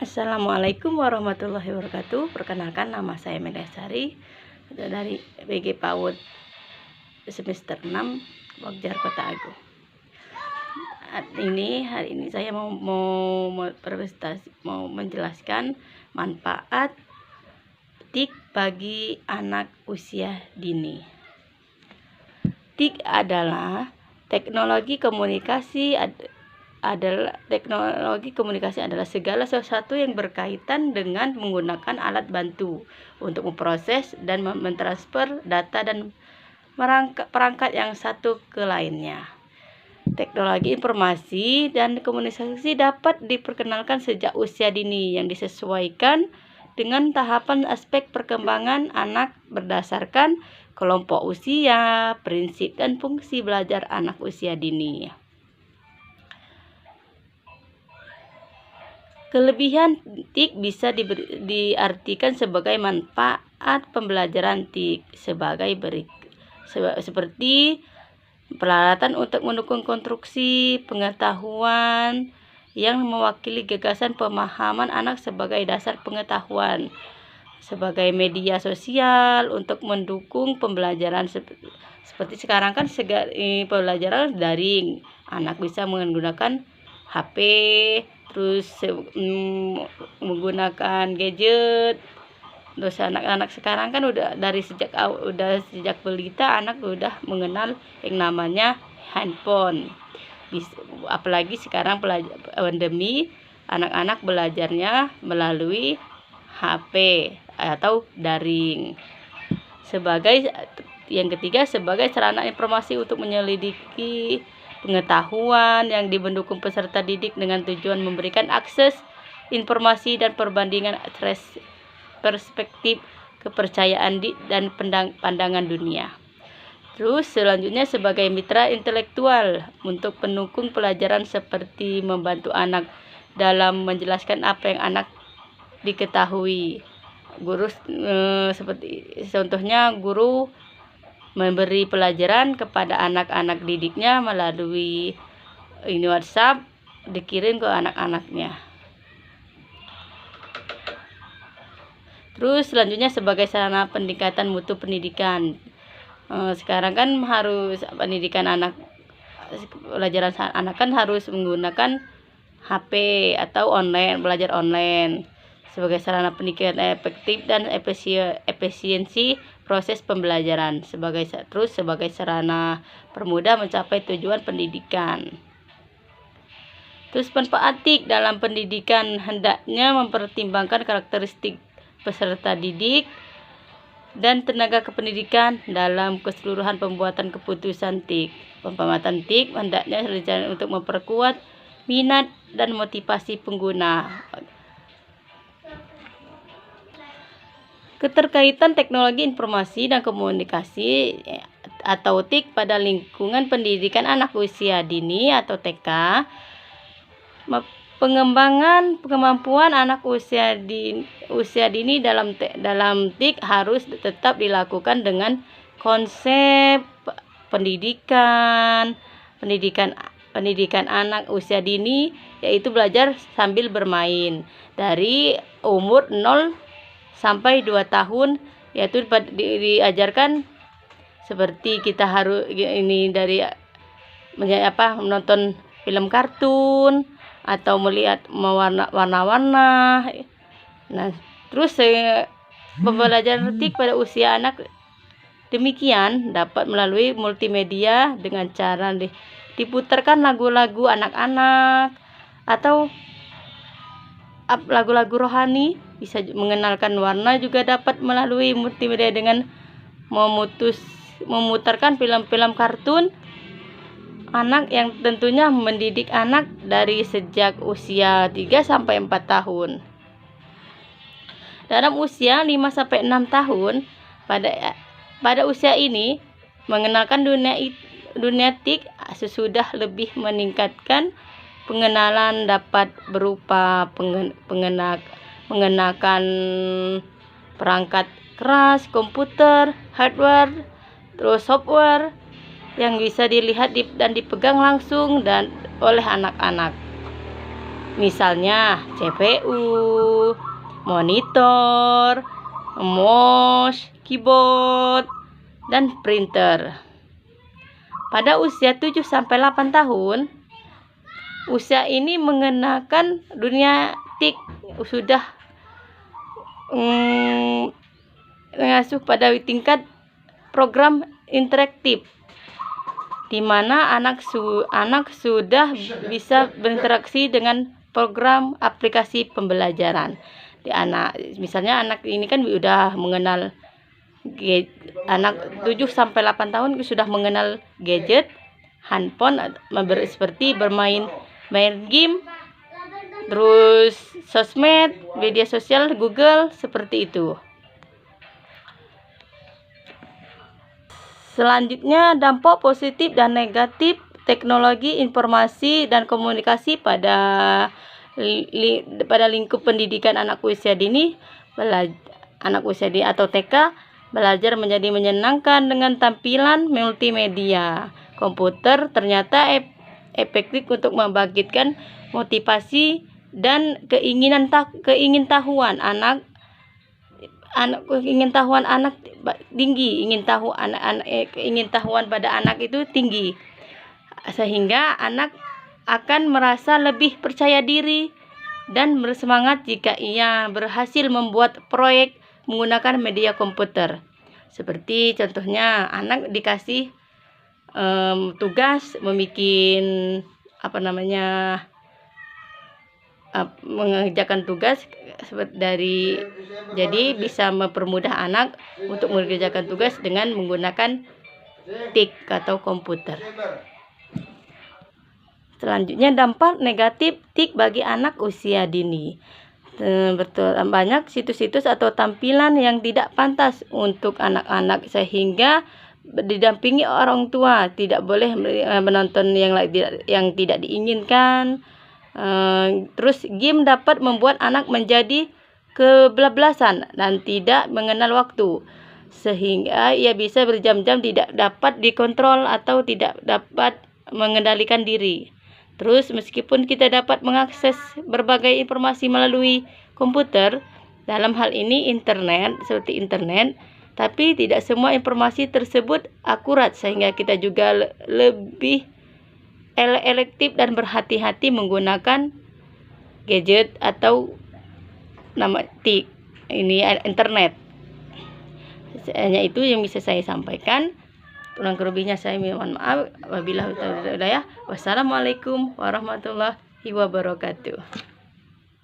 Assalamualaikum warahmatullahi wabarakatuh. Perkenalkan, nama saya Melia Sari dari BG PAUD semester 6 Bagjar Kota Agung. Hari ini saya mau menjelaskan manfaat TIK bagi anak usia dini. TIK adalah teknologi komunikasi adalah segala sesuatu yang berkaitan dengan menggunakan alat bantu untuk memproses dan mentransfer data dan perangkat yang satu ke lainnya. Teknologi informasi dan komunikasi dapat diperkenalkan sejak usia dini yang disesuaikan dengan tahapan aspek perkembangan anak berdasarkan kelompok usia, prinsip dan fungsi belajar anak usia dini. Kelebihan TIK bisa diartikan sebagai manfaat pembelajaran TIK seperti peralatan untuk mendukung konstruksi pengetahuan yang mewakili gagasan pemahaman anak sebagai dasar pengetahuan, sebagai media sosial untuk mendukung pembelajaran seperti sekarang kan pembelajaran daring, anak bisa menggunakan HP, terus menggunakan gadget. Terus anak-anak sekarang kan udah sejak balita anak udah mengenal yang namanya handphone. Apalagi sekarang pandemi, anak-anak belajarnya melalui HP atau daring. Yang ketiga, sebagai sarana informasi untuk menyelidiki pengetahuan yang mendukung peserta didik dengan tujuan memberikan akses informasi dan perbandingan perspektif kepercayaan dan pandangan dunia. Terus selanjutnya sebagai mitra intelektual untuk pendukung pelajaran seperti membantu anak dalam menjelaskan apa yang anak diketahui. Guru seperti contohnya guru memberi pelajaran kepada anak-anak didiknya melalui WhatsApp, dikirim ke anak-anaknya. Terus selanjutnya sebagai sarana peningkatan mutu pendidikan. Sekarang kan harus pelajaran anak kan harus menggunakan HP atau belajar online sebagai sarana pendidikan efektif dan efisiensi proses pembelajaran, sebagai sarana permudah mencapai tujuan pendidikan. Terus manfaat TIK dalam pendidikan hendaknya mempertimbangkan karakteristik peserta didik dan tenaga kependidikan dalam keseluruhan pembuatan keputusan TIK. Pembuatan TIK hendaknya direncanakan untuk memperkuat minat dan motivasi pengguna. Keterkaitan teknologi informasi dan komunikasi atau TIK pada lingkungan pendidikan anak usia dini atau TK. Pengembangan kemampuan anak usia dini dalam TIK harus tetap dilakukan dengan konsep pendidikan anak usia dini, yaitu belajar sambil bermain dari umur 0 sampai 2 tahun, yaitu diajarkan seperti kita harus dari menonton film kartun atau melihat warna-warna. Nah, terus pembelajaran TIK pada usia anak demikian dapat melalui multimedia dengan cara diputarkan lagu-lagu anak-anak atau lagu-lagu rohani, bisa mengenalkan warna, juga dapat melalui multimedia dengan memutarkan film-film kartun anak yang tentunya mendidik anak dari sejak usia 3 sampai 4 tahun. Dalam usia 5 sampai 6 tahun, pada usia ini mengenalkan dunia TIK sesudah lebih meningkatkan pengenalan dapat berupa mengenakan perangkat keras, komputer, hardware, terus software yang bisa dilihat dan dipegang langsung oleh anak-anak. misalnya CPU, monitor, mouse, keyboard, dan printer. Pada usia 7-8 tahun, usia ini mengenakan dunia TIK, sudah mengasuh pada tingkat program interaktif, di mana anak sudah bisa berinteraksi dengan program aplikasi pembelajaran. Misalnya anak ini kan sudah mengenal anak 7-8 tahun sudah mengenal gadget, handphone, seperti main game, terus sosmed, media sosial, Google, seperti itu. Selanjutnya, dampak positif dan negatif teknologi informasi dan komunikasi pada lingkup pendidikan anak usia dini. Anak usia dini atau TK belajar menjadi menyenangkan dengan tampilan multimedia. Komputer ternyata efektif untuk membangkitkan motivasi dan keingintahuan anak tinggi. Keingintahuan pada anak itu tinggi, sehingga anak akan merasa lebih percaya diri dan bersemangat jika ia berhasil membuat proyek menggunakan media komputer. Seperti contohnya anak dikasih tugas membuat mengerjakan tugas jadi bisa mempermudah anak untuk mengerjakan tugas dengan menggunakan TIK atau komputer. Selanjutnya, dampak negatif TIK bagi anak usia dini. Banyak situs-situs atau tampilan yang tidak pantas untuk anak-anak, sehingga didampingi orang tua tidak boleh menonton yang tidak diinginkan. Terus game dapat membuat anak menjadi kebablasan dan tidak mengenal waktu, sehingga ia bisa berjam-jam tidak dapat dikontrol atau tidak dapat mengendalikan diri. Terus meskipun kita dapat mengakses berbagai informasi melalui komputer, dalam hal ini seperti internet, tapi tidak semua informasi tersebut akurat, sehingga kita juga lebih elektif dan berhati-hati menggunakan gadget atau TIK internet. Hanya itu yang bisa saya sampaikan. Kurang lebihnya saya mohon maaf. Wabillahi taufiq wal hidayah. Wassalamualaikum warahmatullahi wabarakatuh.